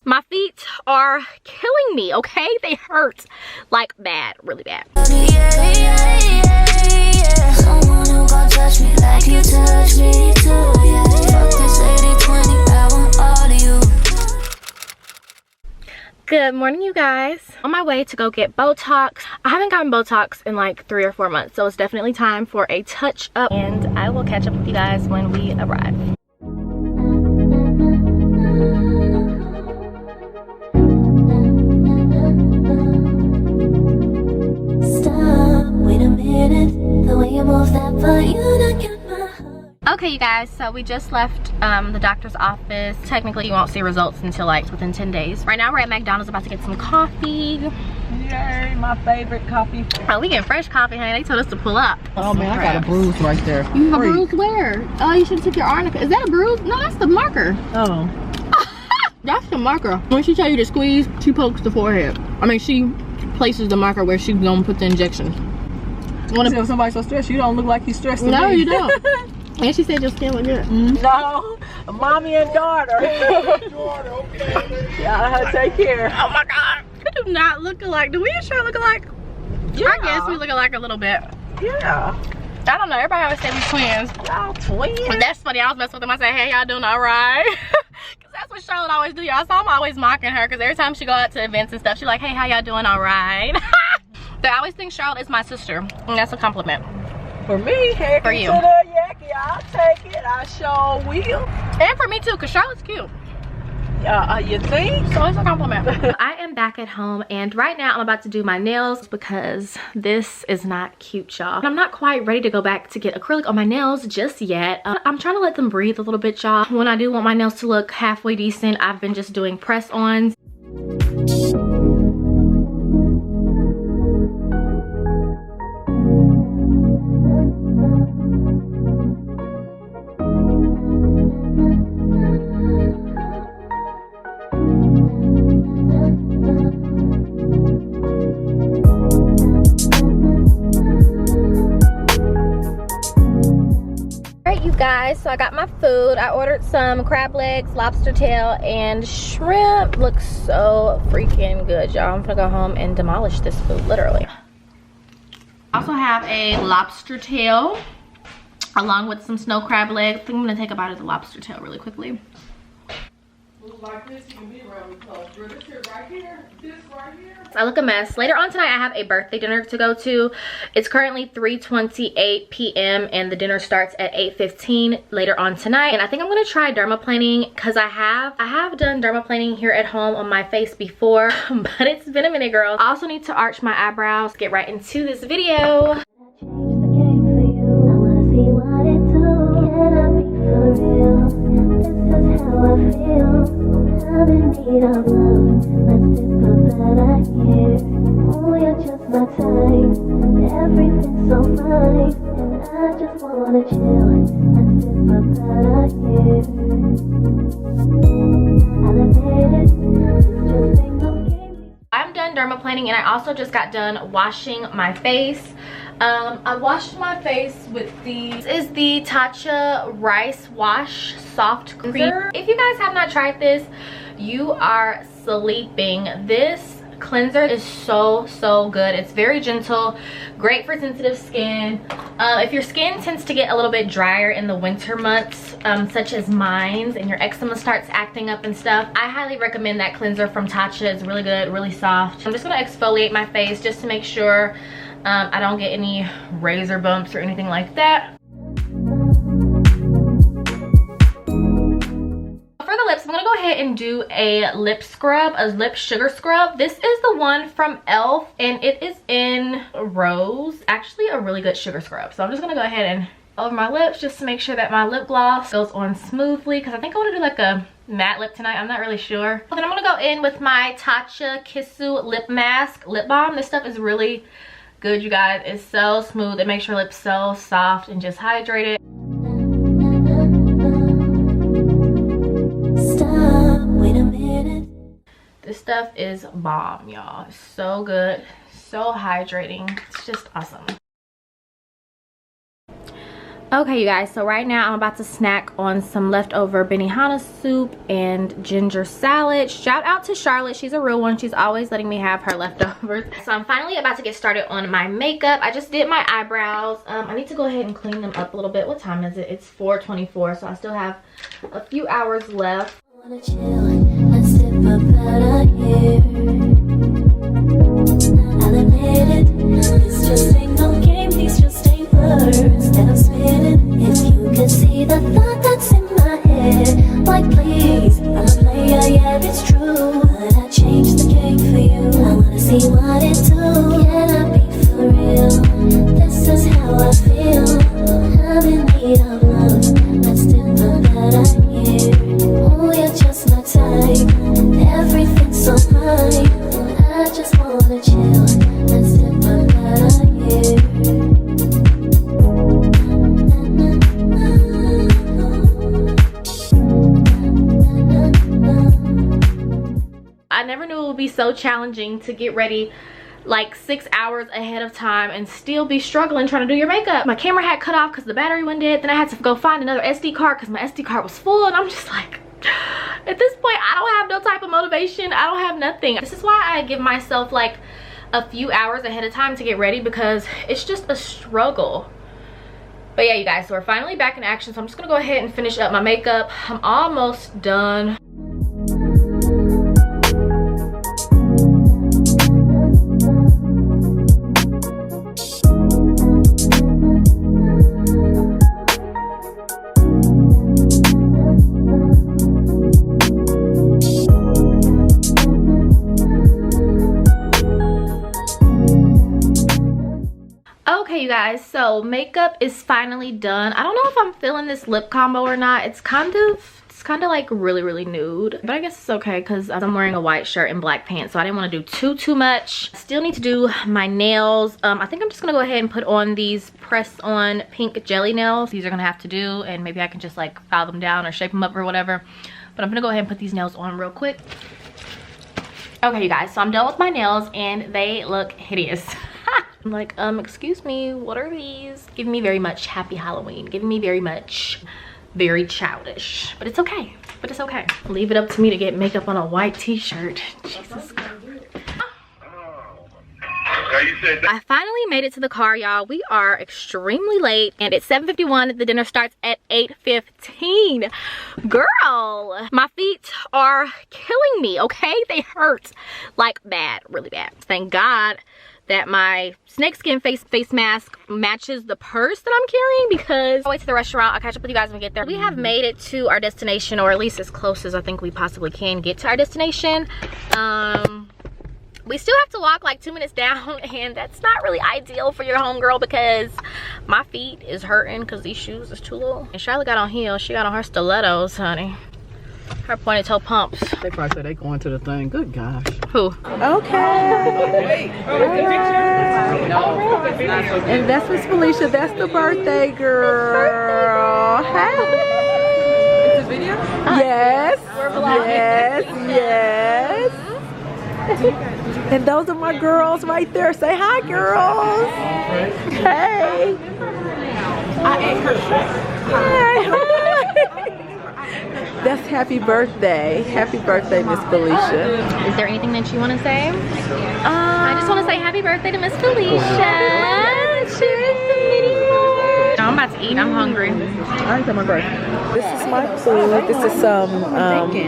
My feet are killing me, okay? They hurt like bad, really bad. Someone who gon' touch me like you touch me too, yeah. Fuck this 80-20, I want all of you. Good morning, you guys. On my way to go get Botox. I haven't gotten Botox in like 3 or 4 months, so it's definitely time for a touch up, and I will catch up with you guys when we arrive. Stop, wait a minute. The way you move that butt, you don't get my heart. Okay, you guys, so we just left the doctor's office. Technically, you won't see results until like within 10 days. Right now, we're at McDonald's about to get some coffee. Yay, my favorite coffee. Oh, we get fresh coffee, honey. They told us to pull up. Oh man, I got a bruise right there. You have a bruise where? Oh, you should have took your arnica. Is that a bruise? No, that's the marker. Oh. That's the marker. When she tell you to squeeze, she pokes the forehead. I mean, she places the marker where she's gonna put the injection. If somebody's so stressed, you don't look like you stressed. No, you don't. And she said your skin look good. No, mommy and daughter. Yeah, take care. Oh my God. We do not look alike. Do we sure look alike? Yeah. I guess we look alike a little bit. Yeah. I don't know. Everybody always say we twins. Y'all twins. But that's funny. I was messing with them. I said, hey, y'all doing all right? Because that's what Charlotte always do, y'all. So I'm always mocking her because every time she go out to events and stuff, she's like, hey, how y'all doing all right? So I always think Charlotte is my sister. And that's a compliment. For me, heck For you. to the yaki, I'll take it. I sure will. And for me too, because Charlotte's cute. You think? So it's a compliment. I am back at home, and right now I'm about to do my nails because this is not cute, y'all. I'm not quite ready to go back to get acrylic on my nails just yet. I'm trying to let them breathe a little bit, y'all. When I do want my nails to look halfway decent, I've been just doing press-ons. Guys, so I got my food. I ordered some crab legs, lobster tail, and shrimp. Looks so freaking good, y'all. I'm gonna go home and demolish this food, literally. I also have a lobster tail along with some snow crab legs. I think I'm gonna take a bite of the lobster tail really quickly. Like this, you can be really close. This here right here, this right here. I look a mess. Later on tonight, I have a birthday dinner to go to. It's currently 3:28 p.m. and the dinner starts at 8:15 later on tonight. And I think I'm gonna try dermaplaning because I have done dermaplaning here at home on my face before, but it's been a minute, girl. I also need to arch my eyebrows. Get right into this video. I'm done dermaplaning, and I also just got done washing my face. I washed my face with this is the Tatcha Rice Wash Soft Cream. If you guys have not tried this, you are sleeping. This cleanser is so good. It's very gentle, great for sensitive skin. If your skin tends to get a little bit drier in the winter months, such as mine, and your eczema starts acting up and stuff, I highly recommend that cleanser from Tatcha. It's really good, really soft. I'm just gonna exfoliate my face just to make sure I don't get any razor bumps or anything like that. For the lips, I'm gonna go ahead and do a lip scrub, a lip sugar scrub. This is the one from e.l.f. and it is in Rose. Actually a really good sugar scrub. So I'm just gonna go ahead and over my lips just to make sure that my lip gloss goes on smoothly, because I think I want to do like a matte lip tonight. I'm not really sure. Then I'm gonna go in with my Tatcha Kissu lip mask lip balm. This stuff is really good, you guys. It's so smooth. It makes your lips so soft and just hydrated. Stop, wait a minute. This stuff is bomb, y'all. It's so good, so hydrating. It's just awesome. Okay, you guys, so right now I'm about to snack on some leftover Benihana soup and ginger salad. Shout out to Charlotte, she's a real one. She's always letting me have her leftovers. So I'm finally about to get started on my makeup. I just did my eyebrows. I need to go ahead and clean them up a little bit. What time is it? It's 4:24, so I still have a few hours left. Wanna chill and sip a better here. I'll admit it, this just ain't no game, these just ain't words that I'm spitting. If you could see the thought that's in my head, like please, I'm a player, yeah, it's true, but I changed the game for you. I wanna see what it do. Can I be for real? This is how I feel. I'm in need of love. Let's dip a better here. Oh, you're just my type. Everything's so right. I just wanna chill. Let's dip a better here. I never knew it would be so challenging to get ready like 6 hours ahead of time and still be struggling trying to do your makeup. My camera had cut off because the battery went dead. Then I had to go find another SD card because my SD card was full, and I'm just like, at this point I don't have no type of motivation. I don't have nothing. This is why I give myself like a few hours ahead of time to get ready, because it's just a struggle. But yeah, you guys, so we're finally back in action, so I'm just gonna go ahead and finish up my makeup. I'm almost done. Okay, you guys, so makeup is finally done. I don't know if I'm feeling this lip combo or not. It's kind of like really nude, but I guess it's okay because I'm wearing a white shirt and black pants, so I didn't want to do too much. Still need to do my nails. I think I'm just gonna go ahead and put on these press on pink jelly nails. These are gonna have to do, and maybe I can just like file them down or shape them up or whatever, but I'm gonna go ahead and put these nails on real quick. Okay, you guys, so I'm done with my nails and they look hideous. I'm like, excuse me, what are these? Giving me very much Happy Halloween. Giving me very childish. But it's okay. But it's okay. Leave it up to me to get makeup on a white t-shirt. Jesus Christ. I finally made it to the car, y'all. We are extremely late and it's 7:51. The dinner starts at 8:15. Girl, my feet are killing me, okay? They hurt like bad, really bad. Thank God that my snakeskin face mask matches the purse that I'm carrying, because I'll wait to the restaurant. I'll catch up with you guys when we get there. We have made it to our destination, or at least as close as I think we possibly can get to our destination. We still have to walk like 2 minutes down, and that's not really ideal for your homegirl because my feet is hurting because these shoes is too little. And Charlotte got on heels. She got on her stilettos, honey. Her pointed toe pumps. They probably say they going to the thing. Good gosh. Who? Okay. And that's Miss Felicia. That's the birthday girl. Hey. Is the video? Yes. We're vlogging. Yes. And those are my girls right there. Say hi, girls. Hey. I ate her shirt. Hi. That's happy birthday. Happy birthday, Miss Felicia. Is there anything that you want to say? I just want to say happy birthday to Miss Felicia. Cheers to video. I'm about to eat. I'm hungry. I ain't my birthday. This is my food. This is some,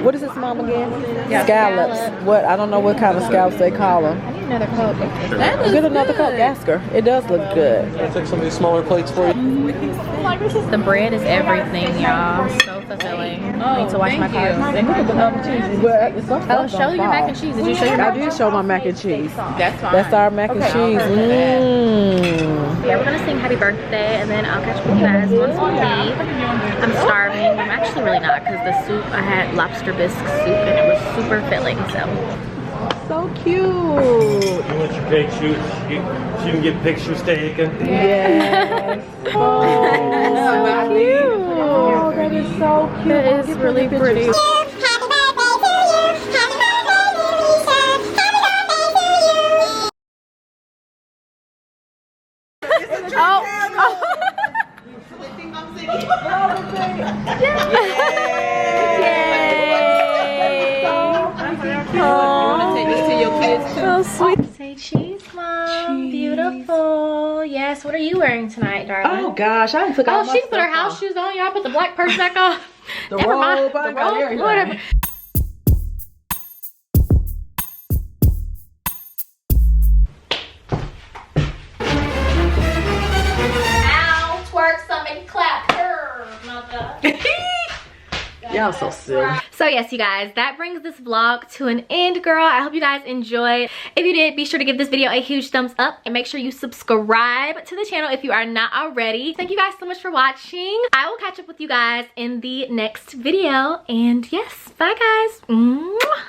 what is this, Mom, again? Yeah. Scallops. What? I don't know what kind of scallops they call them. I need another Coke. Get another Coke. Ask her. It does look good. I'll take some of these smaller plates for you. The bread is everything, y'all. So fulfilling. I need to wash my car. Oh, show your mac and cheese. Did you show your mac and cheese? I did show my mac and cheese. That's fine. That's our mac and cheese. Yeah, we're gonna sing happy birthday and then I'll catch up with you guys once we leave. I'm starving. I'm actually really not, because the soup, I had lobster bisque soup and it was super filling, So cute. You want your pictures? You can get pictures taken. Yes. Oh, so cute. Oh, that is so cute. It is really pretty. kids too. Oh, sweet. Say cheese, Mom. Beautiful. Yes. What are you wearing tonight, darling? Oh gosh, I took all my she put her stuff house off. shoes on. Y'all put the black purse back on. The Never mind. robe, I got everything. Whatever. Ow, twerk somebody clap her, mother. Y'all so silly. So yes, you guys, that brings this vlog to an end, girl. I hope you guys enjoyed. If you did, be sure to give this video a huge thumbs up and make sure you subscribe to the channel if you are not already. Thank you guys so much for watching. I will catch up with you guys in the next video. And yes, bye guys. Mwah.